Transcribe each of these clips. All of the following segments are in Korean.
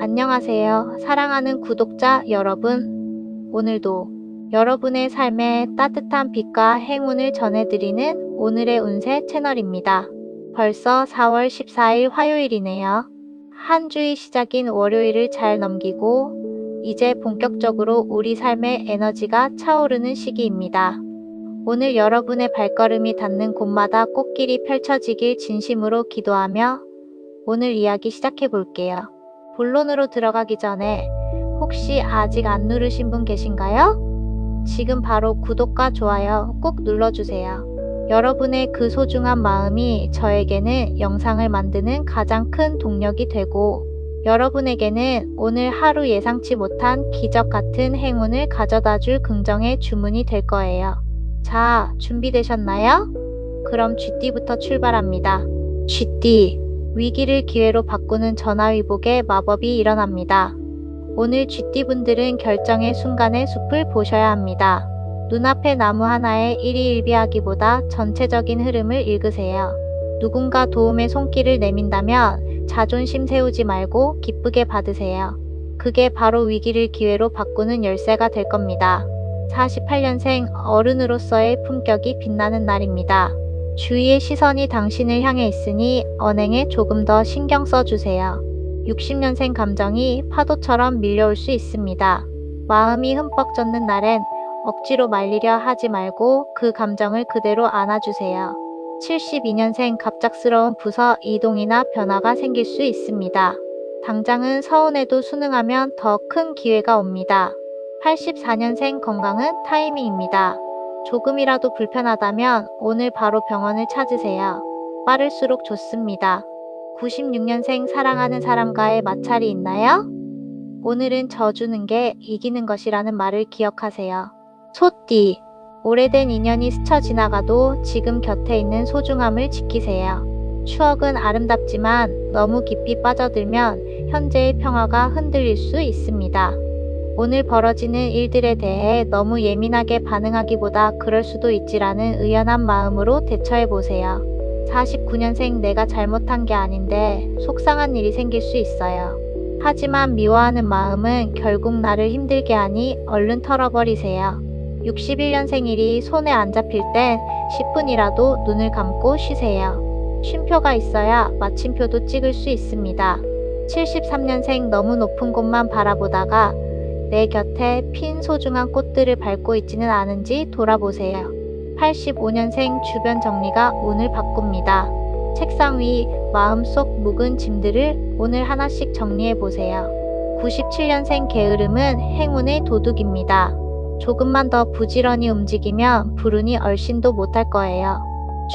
안녕하세요. 사랑하는 구독자 여러분. 오늘도 여러분의 삶에 따뜻한 빛과 행운을 전해드리는 오늘의 운세 채널입니다. 벌써 4월 14일 화요일이네요. 한 주의 시작인 월요일을 잘 넘기고 이제 본격적으로 우리 삶의 에너지가 차오르는 시기입니다. 오늘 여러분의 발걸음이 닿는 곳마다 꽃길이 펼쳐지길 진심으로 기도하며 오늘 이야기 시작해 볼게요. 본론으로 들어가기 전에 혹시 아직 안 누르신 분 계신가요? 지금 바로 구독과 좋아요 꼭 눌러주세요. 여러분의 그 소중한 마음이 저에게는 영상을 만드는 가장 큰 동력이 되고 여러분에게는 오늘 하루 예상치 못한 기적 같은 행운을 가져다줄 긍정의 주문이 될 거예요. 자, 준비되셨나요? 그럼 쥐띠부터 출발합니다. 쥐띠, 위기를 기회로 바꾸는 전화위복의 마법이 일어납니다. 오늘 쥐띠분들은 결정의 순간의 숲을 보셔야 합니다. 눈앞의 나무 하나에 일희일비하기보다 전체적인 흐름을 읽으세요. 누군가 도움의 손길을 내민다면 자존심 세우지 말고 기쁘게 받으세요. 그게 바로 위기를 기회로 바꾸는 열쇠가 될 겁니다. 48년생 어른으로서의 품격이 빛나는 날입니다. 주위의 시선이 당신을 향해 있으니 언행에 조금 더 신경 써주세요. 60년생 감정이 파도처럼 밀려올 수 있습니다. 마음이 흠뻑 젖는 날엔 억지로 말리려 하지 말고 그 감정을 그대로 안아주세요. 72년생 갑작스러운 부서 이동이나 변화가 생길 수 있습니다. 당장은 서운해도 순응하면 더 큰 기회가 옵니다. 84년생 건강은 타이밍입니다. 조금이라도 불편하다면 오늘 바로 병원을 찾으세요. 빠를수록 좋습니다. 96년생 사랑하는 사람과의 마찰이 있나요? 오늘은 져주는 게 이기는 것이라는 말을 기억하세요. 소띠, 오래된 인연이 스쳐 지나가도 지금 곁에 있는 소중함을 지키세요. 추억은 아름답지만 너무 깊이 빠져들면 현재의 평화가 흔들릴 수 있습니다. 오늘 벌어지는 일들에 대해 너무 예민하게 반응하기보다 그럴 수도 있지라는 의연한 마음으로 대처해보세요. 49년생 내가 잘못한 게 아닌데 속상한 일이 생길 수 있어요. 하지만 미워하는 마음은 결국 나를 힘들게 하니 얼른 털어버리세요. 61년생일이 손에 안 잡힐 땐 10분이라도 눈을 감고 쉬세요. 쉼표가 있어야 마침표도 찍을 수 있습니다. 73년생 너무 높은 곳만 바라보다가 내 곁에 핀 소중한 꽃들을 밟고 있지는 않은지 돌아보세요. 85년생 주변 정리가 운을 바꿉니다. 책상 위 마음속 묵은 짐들을 오늘 하나씩 정리해보세요. 97년생 게으름은 행운의 도둑입니다. 조금만 더 부지런히 움직이면 불운이 얼씬도 못할 거예요.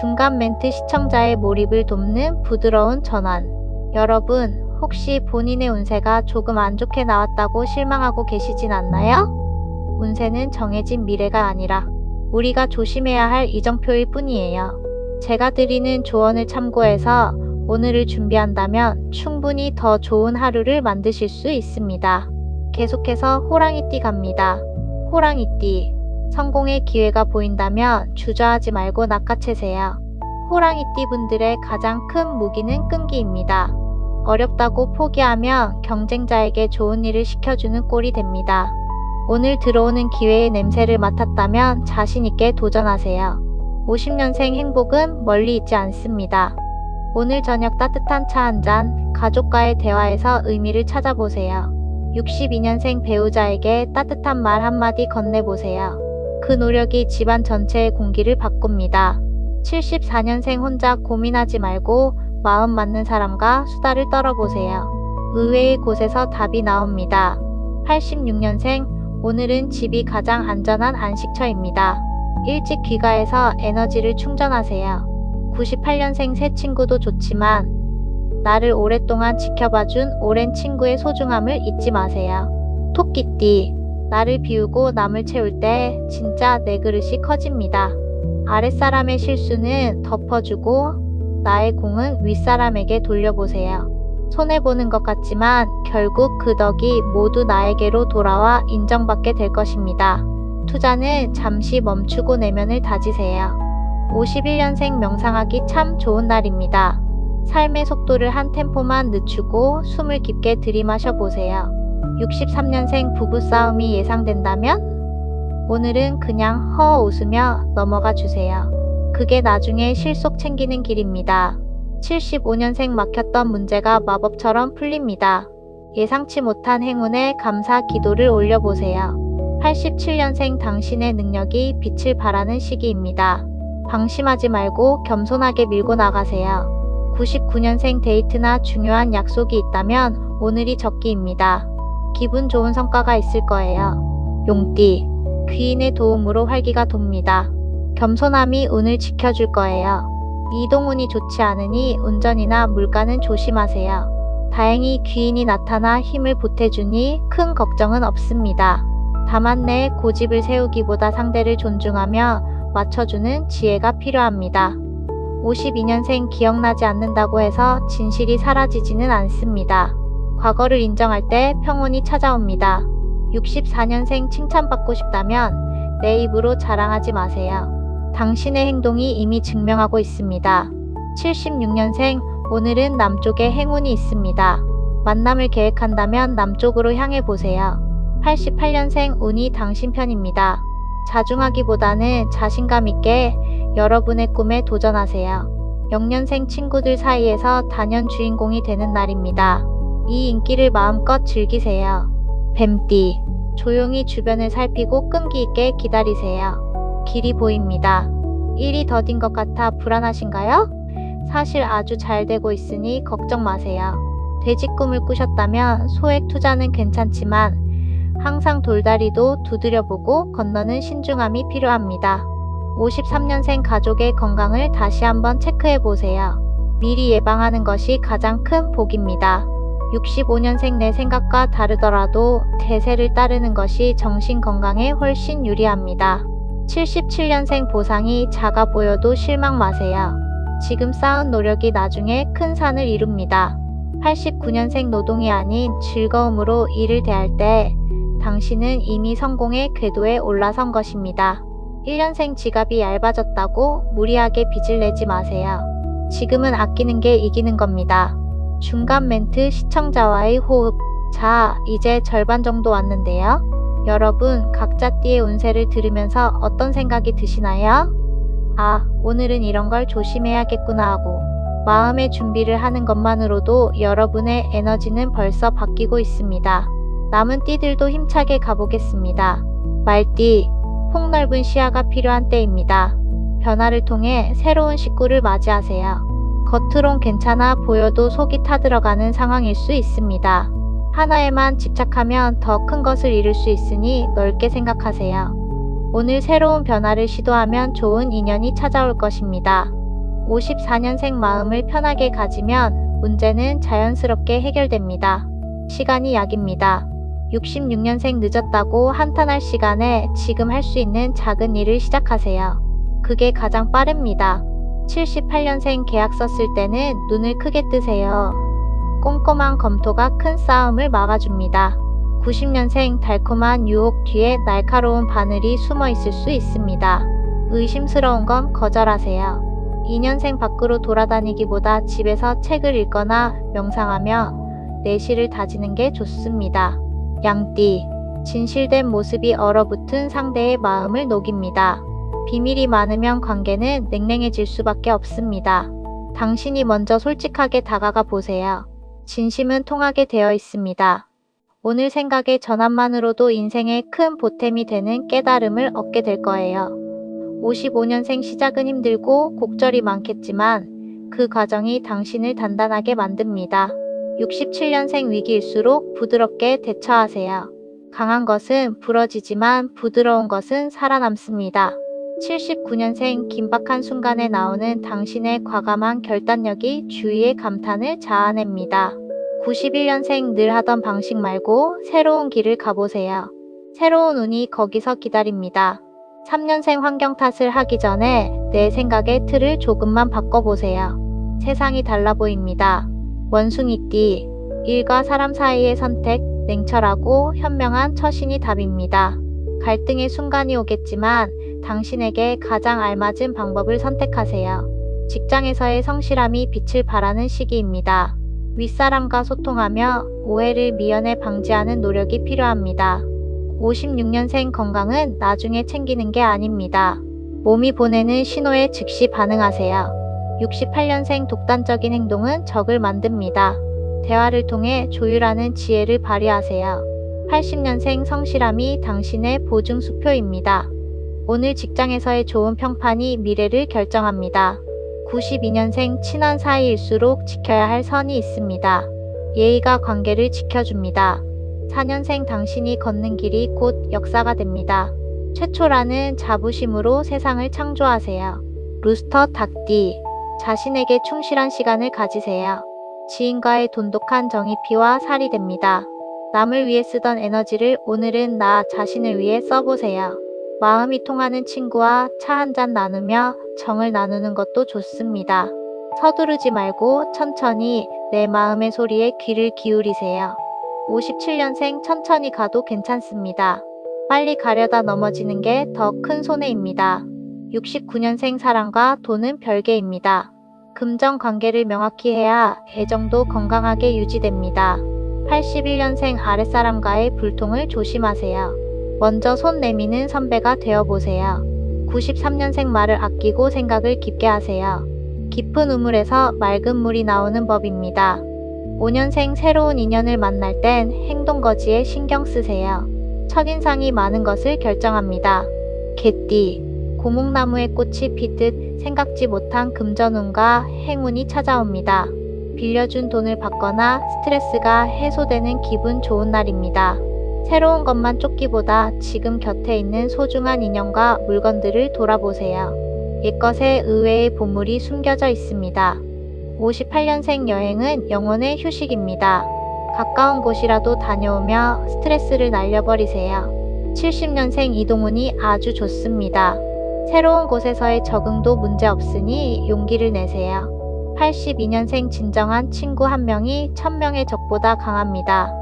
중간 멘트 시청자의 몰입을 돕는 부드러운 전환. 여러분, 혹시 본인의 운세가 조금 안 좋게 나왔다고 실망하고 계시진 않나요? 운세는 정해진 미래가 아니라 우리가 조심해야 할 이정표일 뿐이에요. 제가 드리는 조언을 참고해서 오늘을 준비한다면 충분히 더 좋은 하루를 만드실 수 있습니다. 계속해서 호랑이띠 갑니다. 호랑이띠, 성공의 기회가 보인다면 주저하지 말고 낚아채세요. 호랑이띠 분들의 가장 큰 무기는 끈기입니다. 어렵다고 포기하면 경쟁자에게 좋은 일을 시켜주는 꼴이 됩니다. 오늘 들어오는 기회의 냄새를 맡았다면 자신있게 도전하세요. 50년생 행복은 멀리 있지 않습니다. 오늘 저녁 따뜻한 차 한 잔, 가족과의 대화에서 의미를 찾아보세요. 62년생 배우자에게 따뜻한 말 한마디 건네보세요. 그 노력이 집안 전체의 공기를 바꿉니다. 74년생 혼자 고민하지 말고 마음 맞는 사람과 수다를 떨어보세요. 의외의 곳에서 답이 나옵니다. 86년생, 오늘은 집이 가장 안전한 안식처입니다. 일찍 귀가해서 에너지를 충전하세요. 98년생 새 친구도 좋지만 나를 오랫동안 지켜봐준 오랜 친구의 소중함을 잊지 마세요. 토끼띠, 나를 비우고 남을 채울 때 진짜 내 그릇이 커집니다. 아랫사람의 실수는 덮어주고 나의 공은 윗사람에게 돌려보세요. 손해보는 것 같지만 결국 그 덕이 모두 나에게로 돌아와 인정받게 될 것입니다. 투자는 잠시 멈추고 내면을 다지세요. 51년생 명상하기 참 좋은 날입니다. 삶의 속도를 한 템포만 늦추고 숨을 깊게 들이마셔 보세요. 63년생 부부싸움이 예상된다면 오늘은 그냥 웃으며 넘어가 주세요. 그게 나중에 실속 챙기는 길입니다. 75년생 막혔던 문제가 마법처럼 풀립니다. 예상치 못한 행운에 감사 기도를 올려보세요. 87년생 당신의 능력이 빛을 발하는 시기입니다. 방심하지 말고 겸손하게 밀고 나가세요. 99년생 데이트나 중요한 약속이 있다면 오늘이 적기입니다. 기분 좋은 성과가 있을 거예요. 용띠, 귀인의 도움으로 활기가 돕니다. 겸손함이 운을 지켜줄 거예요. 이동운이 좋지 않으니 운전이나 물가는 조심하세요. 다행히 귀인이 나타나 힘을 보태주니 큰 걱정은 없습니다. 다만 내 고집을 세우기보다 상대를 존중하며 맞춰주는 지혜가 필요합니다. 52년생 기억나지 않는다고 해서 진실이 사라지지는 않습니다. 과거를 인정할 때 평온이 찾아옵니다. 64년생 칭찬받고 싶다면 내 입으로 자랑하지 마세요. 당신의 행동이 이미 증명하고 있습니다. 76년생 오늘은 남쪽에 행운이 있습니다. 만남을 계획한다면 남쪽으로 향해 보세요. 88년생 운이 당신 편입니다. 자중하기보다는 자신감 있게 여러분의 꿈에 도전하세요. 0년생 친구들 사이에서 단연 주인공이 되는 날입니다. 이 인기를 마음껏 즐기세요. 뱀띠, 조용히 주변을 살피고 끈기 있게 기다리세요. 길이 보입니다. 일이 더딘 것 같아 불안하신가요? 사실 아주 잘 되고 있으니 걱정 마세요. 돼지 꿈을 꾸셨다면 소액 투자는 괜찮지만 항상 돌다리도 두드려보고 건너는 신중함이 필요합니다. 53년생 가족의 건강을 다시 한번 체크해 보세요. 미리 예방하는 것이 가장 큰 복입니다. 65년생 내 생각과 다르더라도 대세를 따르는 것이 정신 건강에 훨씬 유리합니다. 77년생 보상이 작아 보여도 실망 마세요. 지금 쌓은 노력이 나중에 큰 산을 이룹니다. 89년생 노동이 아닌 즐거움으로 일을 대할 때 당신은 이미 성공의 궤도에 올라선 것입니다. 1년생 지갑이 얇아졌다고 무리하게 빚을 내지 마세요. 지금은 아끼는 게 이기는 겁니다. 중간 멘트 시청자와의 호흡. 자, 이제 절반 정도 왔는데요. 여러분, 각자 띠의 운세를 들으면서 어떤 생각이 드시나요? 아, 오늘은 이런 걸 조심해야겠구나 하고 마음의 준비를 하는 것만으로도 여러분의 에너지는 벌써 바뀌고 있습니다. 남은 띠들도 힘차게 가보겠습니다. 말띠, 폭넓은 시야가 필요한 때입니다. 변화를 통해 새로운 식구를 맞이하세요. 겉으론 괜찮아 보여도 속이 타들어가는 상황일 수 있습니다. 하나에만 집착하면 더 큰 것을 이룰 수 있으니 넓게 생각하세요. 오늘 새로운 변화를 시도하면 좋은 인연이 찾아올 것입니다. 54년생 마음을 편하게 가지면 문제는 자연스럽게 해결됩니다. 시간이 약입니다. 66년생 늦었다고 한탄할 시간에 지금 할 수 있는 작은 일을 시작하세요. 그게 가장 빠릅니다. 78년생 계약 썼을 때는 눈을 크게 뜨세요. 꼼꼼한 검토가 큰 싸움을 막아줍니다. 90년생 달콤한 유혹 뒤에 날카로운 바늘이 숨어 있을 수 있습니다. 의심스러운 건 거절하세요. 2년생 밖으로 돌아다니기보다 집에서 책을 읽거나 명상하며 내실을 다지는 게 좋습니다. 양띠, 진실된 모습이 얼어붙은 상대의 마음을 녹입니다. 비밀이 많으면 관계는 냉랭해질 수밖에 없습니다. 당신이 먼저 솔직하게 다가가 보세요. 진심은 통하게 되어 있습니다. 오늘 생각의 전환만으로도 인생에 큰 보탬이 되는 깨달음을 얻게 될 거예요. 55년생 시작은 힘들고 곡절이 많겠지만 그 과정이 당신을 단단하게 만듭니다. 67년생 위기일수록 부드럽게 대처하세요. 강한 것은 부러지지만 부드러운 것은 살아남습니다. 79년생 긴박한 순간에 나오는 당신의 과감한 결단력이 주위의 감탄을 자아냅니다. 91년생 늘 하던 방식 말고 새로운 길을 가보세요. 새로운 운이 거기서 기다립니다. 3년생 환경 탓을 하기 전에 내 생각의 틀을 조금만 바꿔보세요. 세상이 달라 보입니다. 원숭이띠, 일과 사람 사이의 선택, 냉철하고 현명한 처신이 답입니다. 갈등의 순간이 오겠지만 당신에게 가장 알맞은 방법을 선택하세요. 직장에서의 성실함이 빛을 발하는 시기입니다. 윗사람과 소통하며 오해를 미연에 방지하는 노력이 필요합니다. 56년생 건강은 나중에 챙기는 게 아닙니다. 몸이 보내는 신호에 즉시 반응하세요. 68년생 독단적인 행동은 적을 만듭니다. 대화를 통해 조율하는 지혜를 발휘하세요. 80년생 성실함이 당신의 보증수표입니다. 오늘 직장에서의 좋은 평판이 미래를 결정합니다. 92년생 친한 사이일수록 지켜야 할 선이 있습니다. 예의가 관계를 지켜줍니다. 4년생 당신이 걷는 길이 곧 역사가 됩니다. 최초라는 자부심으로 세상을 창조하세요. 루스터 닭띠. 자신에게 충실한 시간을 가지세요. 지인과의 돈독한 정이 피와 살이 됩니다. 남을 위해 쓰던 에너지를 오늘은 나 자신을 위해 써보세요. 마음이 통하는 친구와 차 한잔 나누며 정을 나누는 것도 좋습니다. 서두르지 말고 천천히 내 마음의 소리에 귀를 기울이세요. 57년생 천천히 가도 괜찮습니다. 빨리 가려다 넘어지는 게 더 큰 손해입니다. 69년생 사랑과 돈은 별개입니다. 금전 관계를 명확히 해야 애정도 건강하게 유지됩니다. 81년생 아랫사람과의 불통을 조심하세요. 먼저 손 내미는 선배가 되어보세요. 93년생 말을 아끼고 생각을 깊게 하세요. 깊은 우물에서 맑은 물이 나오는 법입니다. 5년생 새로운 인연을 만날 땐 행동거지에 신경 쓰세요. 첫인상이 많은 것을 결정합니다. 개띠. 고목나무에 꽃이 피듯 생각지 못한 금전운과 행운이 찾아옵니다. 빌려준 돈을 받거나 스트레스가 해소되는 기분 좋은 날입니다. 새로운 것만 쫓기보다 지금 곁에 있는 소중한 인연과 물건들을 돌아보세요. 옛것에 의외의 보물이 숨겨져 있습니다. 58년생 여행은 영혼의 휴식입니다. 가까운 곳이라도 다녀오며 스트레스를 날려버리세요. 70년생 이동운이 아주 좋습니다. 새로운 곳에서의 적응도 문제없으니 용기를 내세요. 82년생 진정한 친구 한 명이 1000명의 적보다 강합니다.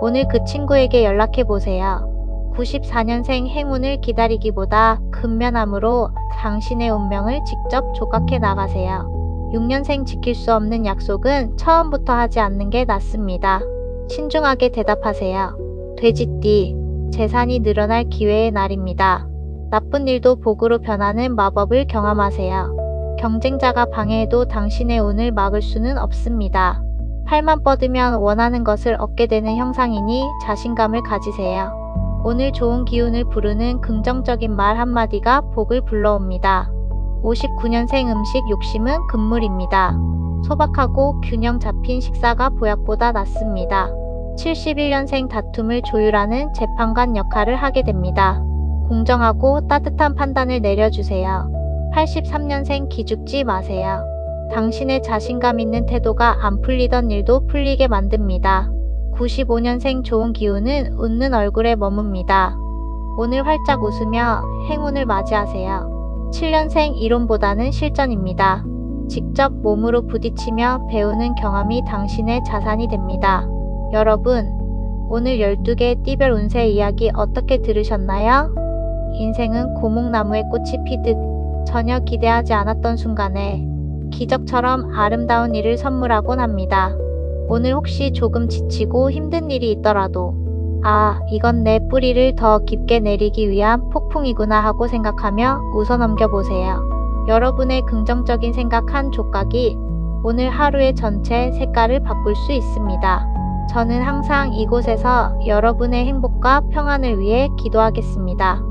오늘 그 친구에게 연락해보세요. 94년생 행운을 기다리기보다 근면함으로 당신의 운명을 직접 조각해 나가세요. 6년생 지킬 수 없는 약속은 처음부터 하지 않는 게 낫습니다. 신중하게 대답하세요. 돼지띠. 재산이 늘어날 기회의 날입니다. 나쁜 일도 복으로 변하는 마법을 경험하세요. 경쟁자가 방해해도 당신의 운을 막을 수는 없습니다. 팔만 뻗으면 원하는 것을 얻게 되는 형상이니 자신감을 가지세요. 오늘 좋은 기운을 부르는 긍정적인 말 한마디가 복을 불러옵니다. 59년생 음식 욕심은 금물입니다. 소박하고 균형 잡힌 식사가 보약보다 낫습니다. 71년생 다툼을 조율하는 재판관 역할을 하게 됩니다. 공정하고 따뜻한 판단을 내려주세요. 83년생 기죽지 마세요. 당신의 자신감 있는 태도가 안 풀리던 일도 풀리게 만듭니다. 95년생 좋은 기운은 웃는 얼굴에 머뭅니다. 오늘 활짝 웃으며 행운을 맞이하세요. 7년생 이론보다는 실전입니다. 직접 몸으로 부딪히며 배우는 경험이 당신의 자산이 됩니다. 여러분, 오늘 12개 띠별 운세 이야기 어떻게 들으셨나요? 인생은 고목나무에 꽃이 피듯 전혀 기대하지 않았던 순간에 기적처럼 아름다운 일을 선물하곤 합니다. 오늘 혹시 조금 지치고 힘든 일이 있더라도 이건 내 뿌리를 더 깊게 내리기 위한 폭풍이구나 하고 생각하며 웃어 넘겨보세요. 여러분의 긍정적인 생각 한 조각이 오늘 하루의 전체 색깔을 바꿀 수 있습니다. 저는 항상 이곳에서 여러분의 행복과 평안을 위해 기도하겠습니다.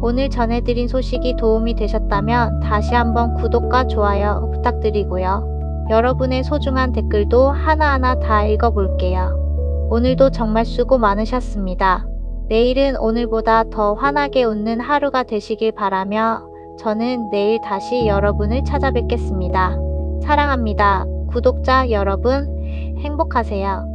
오늘 전해드린 소식이 도움이 되셨다면 다시 한번 구독과 좋아요 부탁드리고요. 여러분의 소중한 댓글도 하나하나 다 읽어볼게요. 오늘도 정말 수고 많으셨습니다. 내일은 오늘보다 더 환하게 웃는 하루가 되시길 바라며 저는 내일 다시 여러분을 찾아뵙겠습니다. 사랑합니다. 구독자 여러분, 행복하세요.